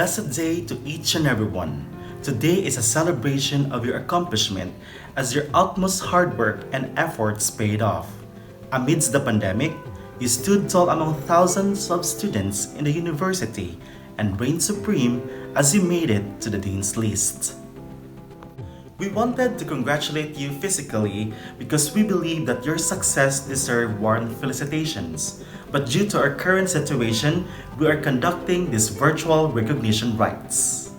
blessed day to each and everyone. Today is a celebration of your accomplishment as your utmost hard work and efforts paid off. Amidst the pandemic, you stood tall among thousands of students in the university and reigned supreme as you made it to the Dean's List. We wanted to congratulate you physically because we believe that your success deserves warm felicitations. But due to our current situation, we are conducting this virtual recognition rites.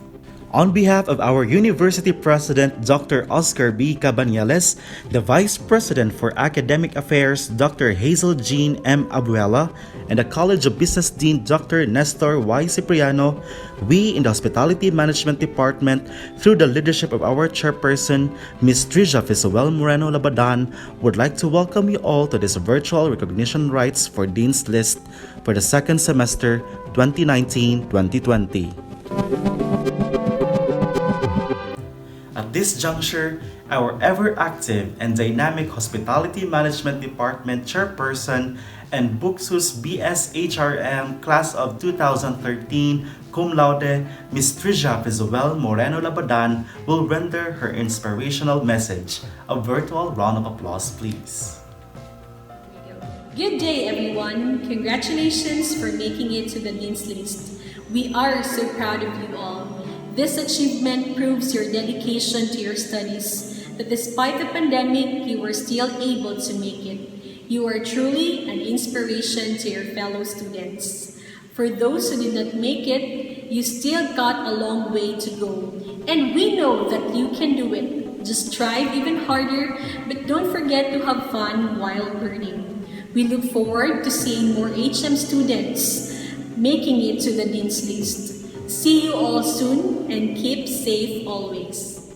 On behalf of our University President Dr. Oscar B. Cabanales, the Vice President for Academic Affairs Dr. Hazel Jean M. Abuela, and the College of Business Dean Dr. Nestor Y. Cipriano, we in the Hospitality Management Department, through the leadership of our chairperson, Ms. Trisha Fisoel Moreno Labadan, would like to welcome you all to this virtual recognition rites for Dean's List for the second semester 2019-2020. At this juncture, our ever-active and dynamic Hospitality Management Department Chairperson and BukSU's BS-HRM Class of 2013 Cum Laude, Ms. Trisha Fizoel Moreno Labadan will render her inspirational message. A virtual round of applause, please. Good day, everyone. Congratulations for making it to the Dean's List. We are so proud of you all. This achievement proves your dedication to your studies, that despite the pandemic, you were still able to make it. You are truly an inspiration to your fellow students. For those who did not make it, you still got a long way to go. And we know that you can do it. Just strive even harder, but don't forget to have fun while learning. We look forward to seeing more HM students making it to the Dean's List. See you all soon and keep safe always.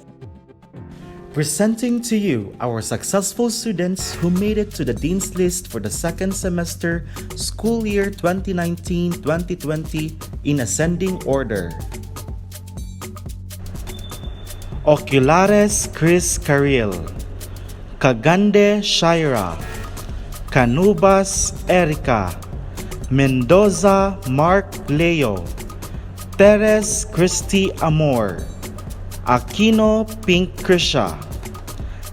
Presenting to you our successful students who made it to the Dean's List for the second semester school year 2019-2020 in ascending order. Oculares Chris Carril, Cagande Shaira, Canubas Erica, Mendoza Mark Leo, Teres Christy Amor, Aquino Pink Krisha,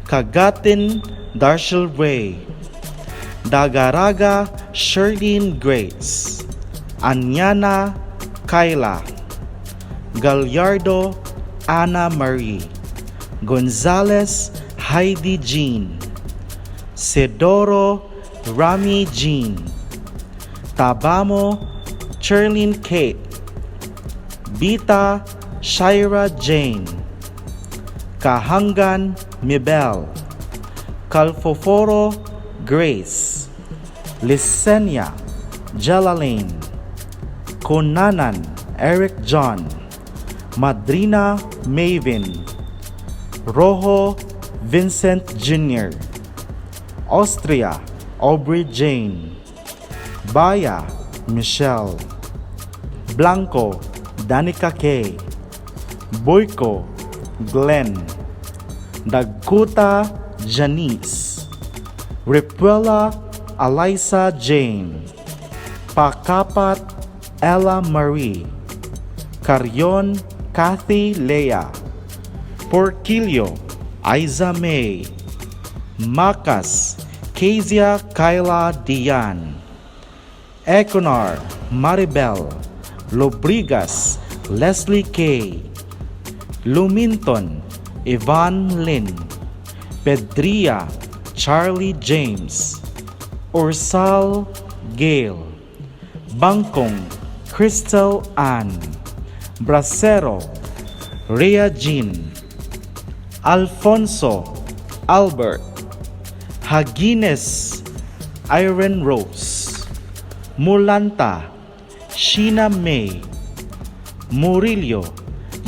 Kagatin Darshel Ray, Dagaraga Sherlyn Grace, Anyana Kyla, Gallardo Ana Marie, Gonzalez Heidi Jean, Sedoro Rami Jean, Tabamo Cherlyn Kate, Bita Shaira Jane, Kahangan Mibel, Calfoforo Grace, Lisenia Jalalain, Konanan Eric John, Madrina Maven, Rojo Vincent Jr., Austria Aubrey Jane, Baya Michelle, Blanco Danica K, Boyko Glenn, Dagkuta Janice, Ripuela Alisa Jane, Pakapat Ella Marie, Carrion Kathy Lea, Porquillo Aiza May, Macas Kezia Kyla Dian, Econar Maribel, Lobrigas Leslie K, Luminton Ivan Lin, Pedria Charlie James, Ursal Gale, Bangkong Crystal Ann, Bracero Rhea Jean, Alfonso Albert, Hagines Iron Rose, Mulanta Sheena May, Murillo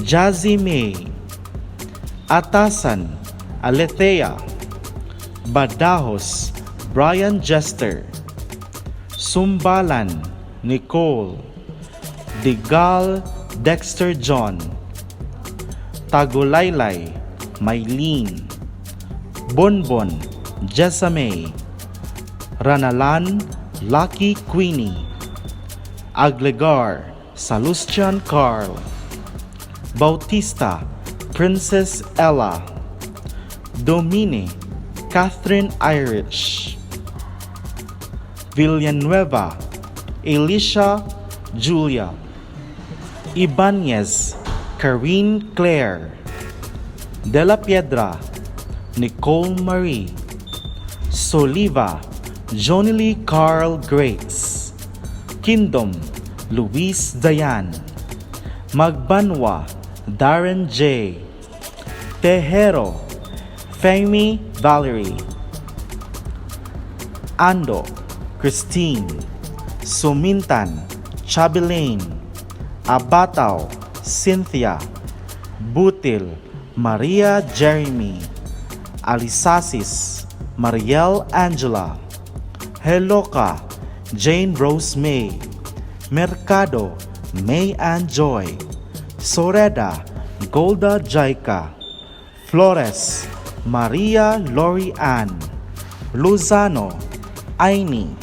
Jazzy May, Atasan Alethea, Badajos Brian Jester, Sumbalan Nicole, Digal Dexter John, Tagulaylay Maylene, Bonbon Jessamay, Ranalan Lucky Queenie, Aglegar Salustian Carl. Bautista, Princess Ella. Domine, Catherine Irish. Villanueva, Alicia Julia. Ibanez, Karine Claire. De la Piedra, Nicole Marie. Soliva, Johnny Carl Grace. Kingdom, Luis Dayan. Magbanwa, Darren J. Tejero, Femi Valerie. Ando, Christine. Sumintan, Chabilane. Abataw, Cynthia. Butil, Maria Jeremy. Alisasis, Mariel Angela. Heloka, Jane Rose May. Mercado, May Ann Joy. Soreda, Golda Jaika. Flores, Maria Lori Ann. Luzano, Aini.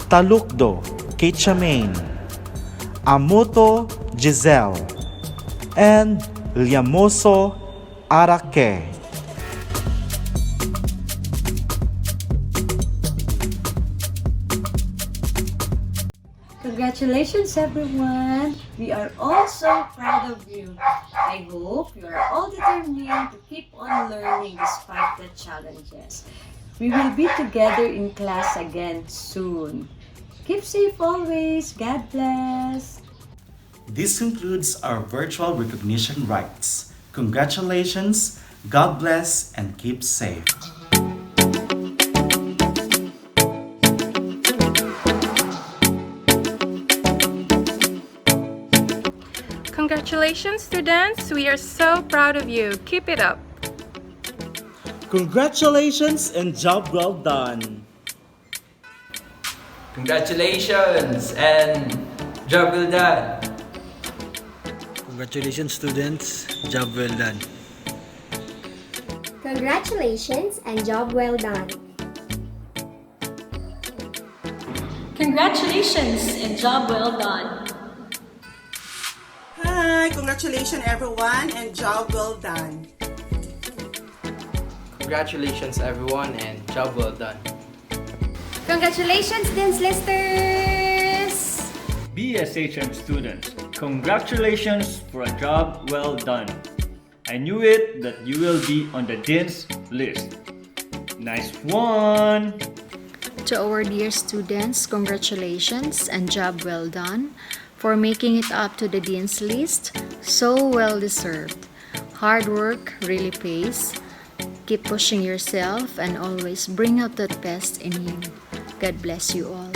Talukdo, Kitchamain. Amoto, Giselle. And Liamoso, Arake. Congratulations, everyone! We are all so proud of you. I hope you are all determined to keep on learning despite the challenges. We will be together in class again soon. Keep safe always. God bless. This concludes our virtual recognition rites. Congratulations, God bless, and keep safe. Congratulations, students! We are so proud of you. Keep it up. Congratulations and job well done. Congratulations and job well done. Congratulations, students. Job well done. Congratulations and job well done. Congratulations and job well done. Hi! Congratulations everyone and job well done. Congratulations everyone and job well done. Congratulations, Dean's Listers! BSHM students, congratulations for a job well done. I knew it that you will be on the Dean's list. Nice one! To our dear students, congratulations and job well done for making it up to the Dean's list. So well deserved. Hard work really pays. Keep pushing yourself and always bring out the best in you. God bless you all.